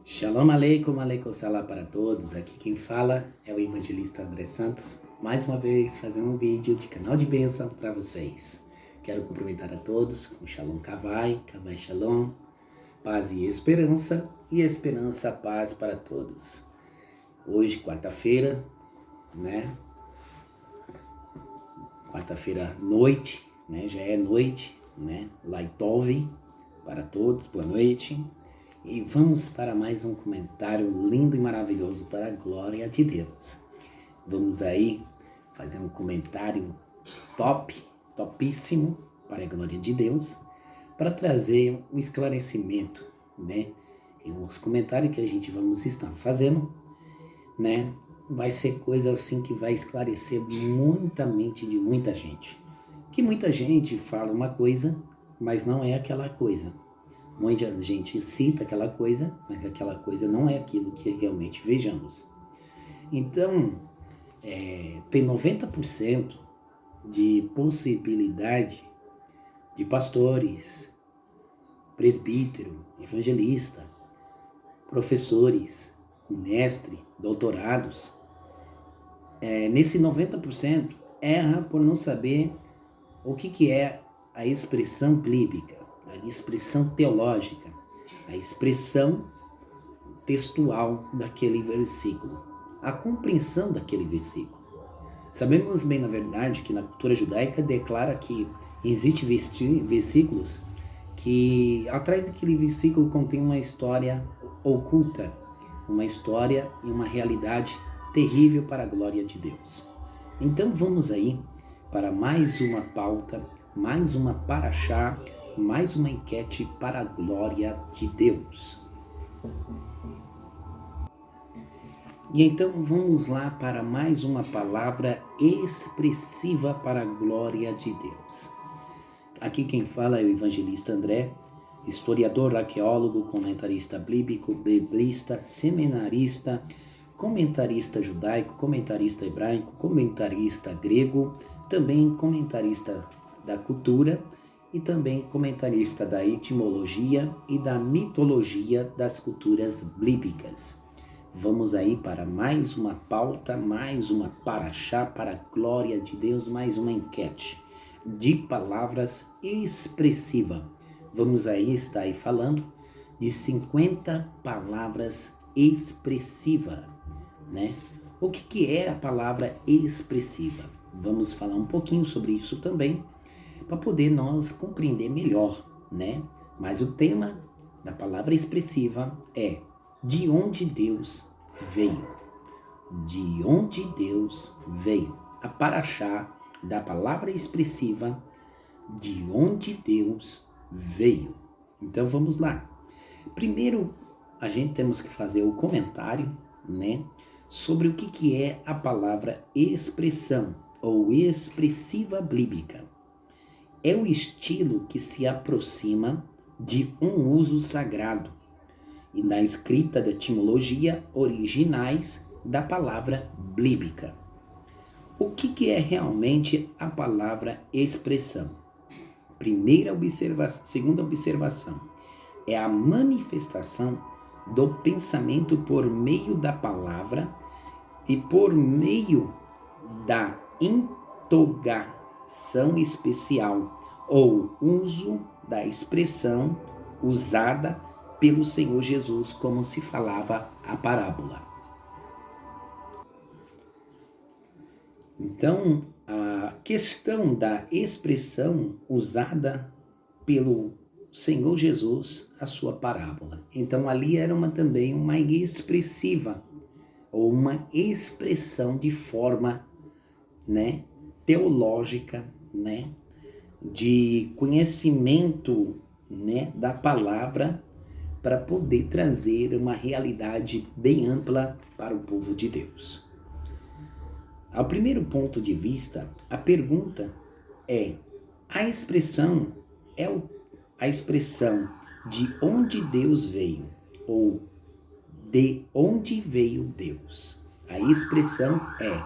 Shalom aleikum, aleikum salam para todos. Aqui quem fala é o evangelista André Santos. Mais uma vez fazendo um vídeo de canal de bênção para vocês. Quero cumprimentar a todos com Shalom Kavai, Kavai Shalom, paz e esperança, paz para todos. Hoje, quarta-feira, né? Quarta-feira, noite, né? Já é noite, né? Laitov para todos, boa noite. E vamos para mais um comentário lindo e maravilhoso para a glória de Deus. Vamos aí fazer um comentário topíssimo para a glória de Deus, para trazer um esclarecimento, né? E os comentários que a gente vamos estar fazendo, né? Vai ser coisa assim que vai esclarecer muita mente de muita gente. Que muita gente fala uma coisa, mas não é aquela coisa. Muita gente cita aquela coisa, mas aquela coisa não é aquilo que realmente vejamos. Então, tem 90% de possibilidade de pastores, presbítero, evangelista, professores, mestre, doutorados. Nesse 90% erra por não saber o que é a expressão bíblica, a expressão teológica, a expressão textual daquele versículo, a compreensão daquele versículo. Sabemos bem, na verdade, que na cultura judaica declara que existem versículos que atrás daquele versículo contém uma história oculta, uma história e uma realidade terrível para a glória de Deus. Então vamos aí para mais uma pauta, mais uma paraxá, mais uma enquete para a glória de Deus. E então vamos lá para mais uma palavra expressiva para a glória de Deus. Aqui quem fala é o evangelista André, historiador, arqueólogo, comentarista bíblico, biblista, seminarista, comentarista judaico, comentarista hebraico, comentarista grego, também comentarista da cultura e também comentarista da etimologia e da mitologia das culturas bíblicas. Vamos aí para mais uma pauta, mais uma paraxá para a glória de Deus, mais uma enquete de palavras expressivas. Vamos aí estar aí falando de 50 palavras expressivas, né? O que é a palavra expressiva? Vamos falar um pouquinho sobre isso também, para poder nós compreender melhor, né? Mas o tema da palavra expressiva é de onde Deus veio. De onde Deus veio. A paraxá da palavra expressiva, de onde Deus veio. Então vamos lá. Primeiro, a gente temos que fazer o comentário, né? Sobre o que é a palavra expressão ou expressiva bíblica. É o estilo que se aproxima de um uso sagrado e da escrita da etimologia originais da palavra bíblica. O que é realmente a palavra expressão? Segunda observação, é a manifestação do pensamento por meio da palavra e por meio da interrogação especial ou uso da expressão usada pelo Senhor Jesus, como se falava a parábola. Então, a questão da expressão usada pelo Senhor Jesus, a sua parábola. Então, ali era também uma expressiva, ou uma expressão de forma, né, teológica, né, de conhecimento, né, da palavra, para poder trazer uma realidade bem ampla para o povo de Deus. Ao primeiro ponto de vista, a pergunta é: a expressão a expressão de onde Deus veio, ou de onde veio Deus? A expressão é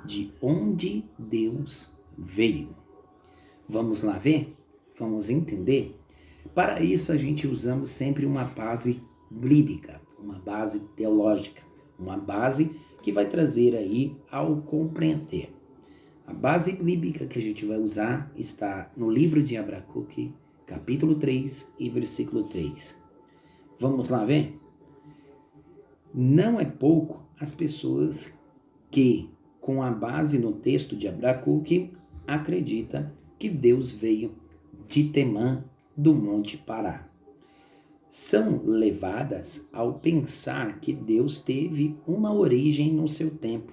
de onde Deus veio. Vamos lá ver? Vamos entender? Para isso a gente usamos sempre uma base bíblica, uma base teológica, uma base que vai trazer aí ao compreender. A base bíblica que a gente vai usar está no livro de Abacuque, capítulo 3 e versículo 3. Vamos lá ver? Não é pouco as pessoas que, com a base no texto de Abacuque, acreditam que Deus veio de Temã, do Monte Pará. São levadas ao pensar que Deus teve uma origem no seu tempo,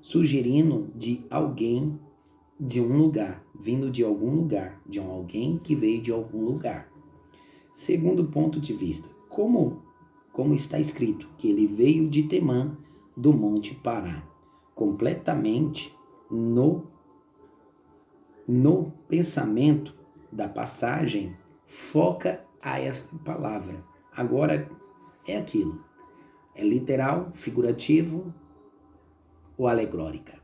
sugerindo de alguém de um lugar, vindo de algum lugar, de alguém que veio de algum lugar. Segundo ponto de vista, como está escrito, que ele veio de Temã, do Monte Pará, completamente no pensamento da passagem, foca a esta palavra. Agora, é aquilo. É literal, figurativo ou alegórica?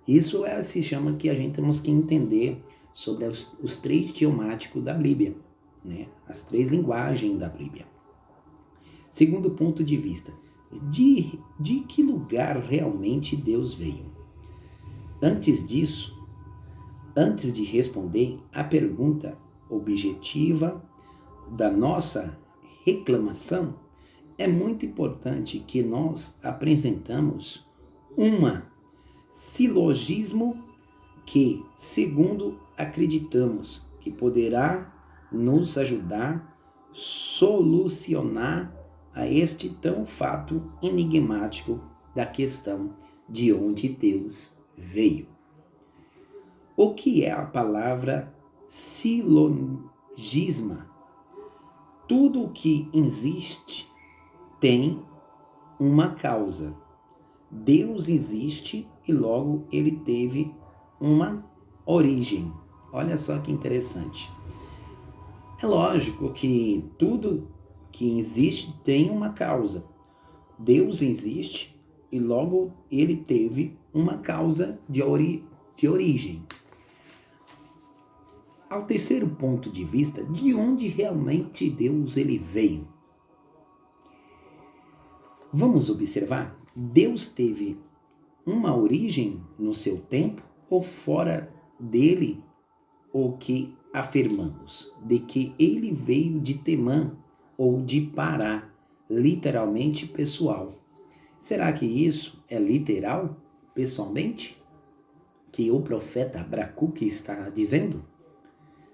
Isso se chama que a gente temos que entender sobre os três idiomáticos da Bíblia, né? As três linguagens da Bíblia. Segundo ponto de vista, de que lugar realmente Deus veio? Antes de responder a pergunta objetiva da nossa reclamação, é muito importante que nós apresentamos silogismo que, segundo acreditamos, que poderá nos ajudar a solucionar a este tão fato enigmático da questão de onde Deus veio. O que é a palavra silogisma? Tudo o que existe tem uma causa. Deus existe e logo ele teve uma origem. Olha só que interessante. É lógico que tudo que existe tem uma causa. Deus existe e logo ele teve uma causa de origem. Ao terceiro ponto de vista, de onde realmente Deus ele veio? Vamos observar, Deus teve uma origem no seu tempo ou fora dele, o que afirmamos, de que ele veio de Temã ou de Pará, literalmente pessoal. Será que isso é literal, pessoalmente, que o profeta Abacuque está dizendo?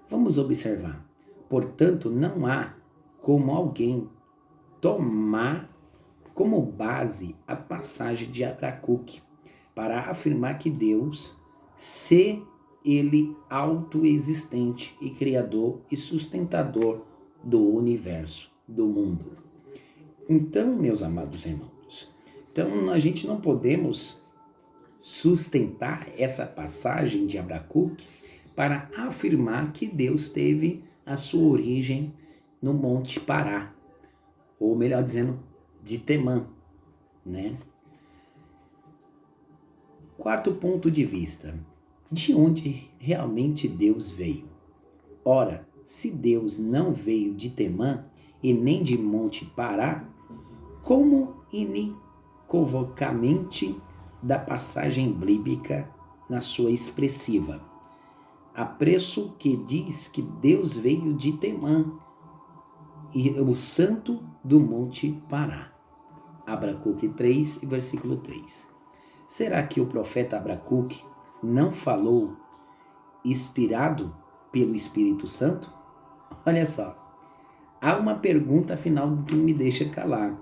Vamos observar. Portanto, não há como alguém tomar como base a passagem de Abacuque para afirmar que Deus, se ele autoexistente e criador e sustentador do universo, do mundo. Então, meus amados irmãos, a gente não podemos sustentar essa passagem de Abacuque para afirmar que Deus teve a sua origem no Monte Pará, ou melhor dizendo, de Temã, né? Quarto ponto de vista, de onde realmente Deus veio? Ora, se Deus não veio de Temã e nem de Monte Pará, como inequivocamente da passagem bíblica na sua expressiva apreço que diz que Deus veio de Temã, e o santo do Monte Pará. Abacuque 3, versículo 3. Será que o profeta Abacuque não falou inspirado pelo Espírito Santo? Olha só, há uma pergunta afinal que me deixa calar.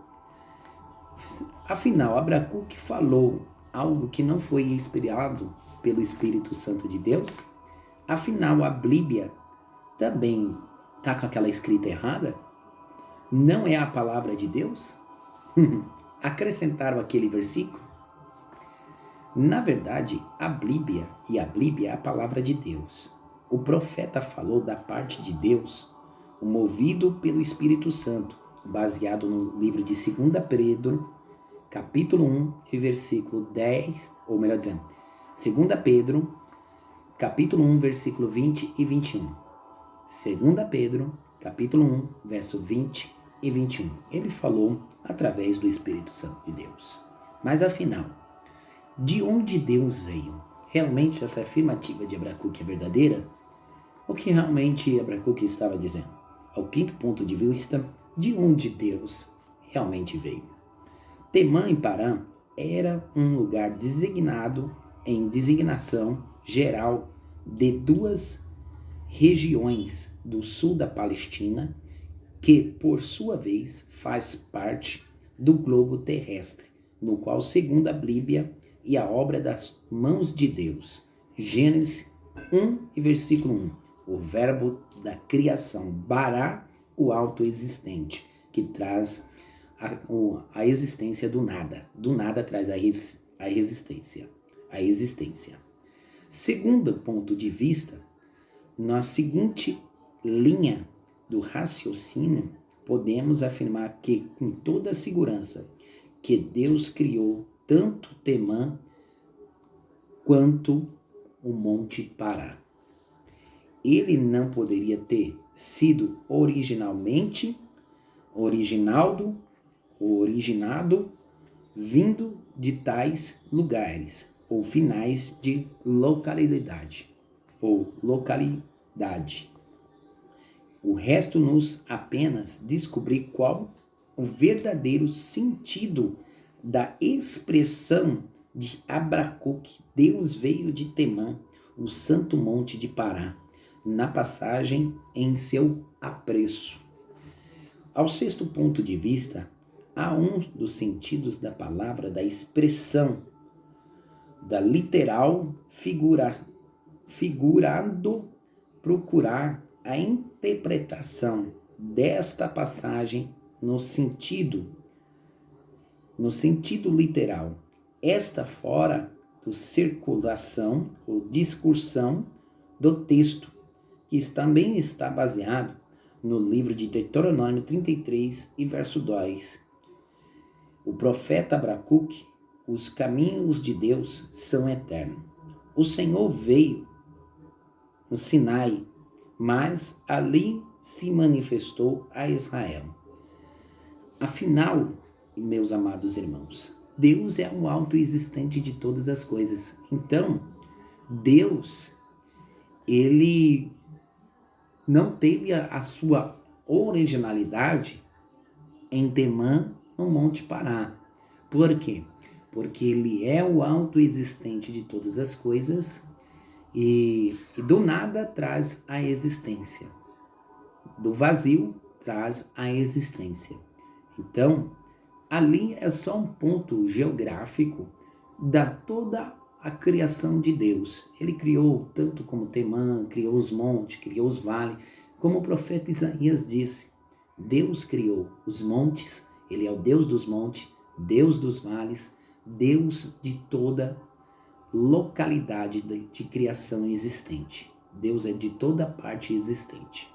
Afinal, Abacuque falou algo que não foi inspirado pelo Espírito Santo de Deus? Afinal, a Bíblia também está com aquela escrita errada? Não é a palavra de Deus? Acrescentaram aquele versículo? Na verdade, a Bíblia é a palavra de Deus. O profeta falou da parte de Deus, movido pelo Espírito Santo, baseado no livro de 2 Pedro, capítulo 1 e versículo 10, ou melhor dizendo, 2 Pedro, capítulo 1, versículo 20 e 21. 2 Pedro, capítulo 1, verso 20 e 21. Ele falou através do Espírito Santo de Deus. Mas afinal, de onde Deus veio? Realmente essa afirmativa de Abacuque é verdadeira? O que realmente Abacuque estava dizendo? Ao quinto ponto de vista, de onde Deus realmente veio? Temã em Parã era um lugar designado em designação geral de duas regiões do sul da Palestina, que por sua vez faz parte do globo terrestre, no qual, segundo a Bíblia e a obra das mãos de Deus, Gênesis 1 e versículo 1, o verbo da criação, Bará, o autoexistente, que traz a existência do nada. Do nada traz a existência. Segundo ponto de vista, na seguinte linha do raciocínio, podemos afirmar que, com toda segurança, que Deus criou tanto Temã quanto o Monte Pará. Ele não poderia ter sido originado, vindo de tais lugares, ou finais de localidade. O resto nos apenas descobrir qual o verdadeiro sentido da expressão de Abacuque. Deus veio de Temã, o santo monte de Pará, na passagem em seu apreço. Ao sexto ponto de vista, há um dos sentidos da palavra, da expressão, da literal figurando, procurar a interpretação desta passagem no sentido literal. Esta fora do circulação ou discursão do texto, que também está baseado no livro de Deuteronômio 33 e verso 2. O profeta Abacuque: os caminhos de Deus são eternos. O Senhor veio no Sinai, mas ali se manifestou a Israel. Afinal, meus amados irmãos, Deus é o autoexistente de todas as coisas. Então, Deus, ele não teve a sua originalidade em Temã, no Monte Pará. Por quê? Porque ele é o autoexistente de todas as coisas e do nada traz a existência. Do vazio traz a existência. Então, ali é só um ponto geográfico da toda a criação de Deus. Ele criou tanto como Temã, criou os montes, criou os vales, como o profeta Isaías disse. Deus criou os montes, ele é o Deus dos montes, Deus dos vales, Deus de toda localidade de criação existente. Deus é de toda parte existente.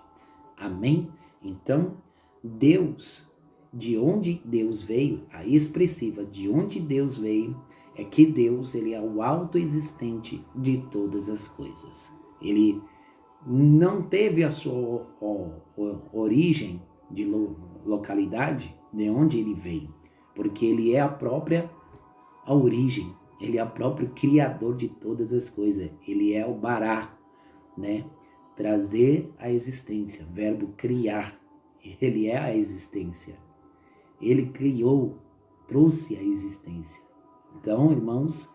Amém? Então, Deus, de onde Deus veio, a expressiva de onde Deus veio, é que Deus, ele é o autoexistente de todas as coisas. Ele não teve a sua origem de localidade de onde ele veio, porque ele é a origem, ele é o próprio criador de todas as coisas, ele é o Bará, né? Trazer a existência, verbo criar, ele é a existência, ele criou, trouxe a existência. Então, irmãos,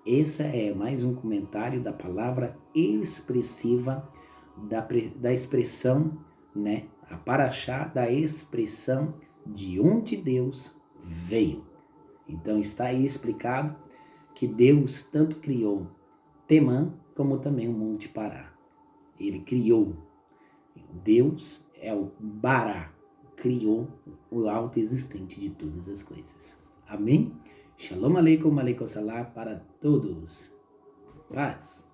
esse é mais um comentário da palavra expressiva, da expressão, né? A paraxá da expressão de onde Deus veio. Então, está aí explicado que Deus tanto criou Temã, como também o Monte Pará. Ele criou. Deus é o Bará, criou o autoexistente de todas as coisas. Amém? Shalom aleikum, aleikum salam para todos. Paz.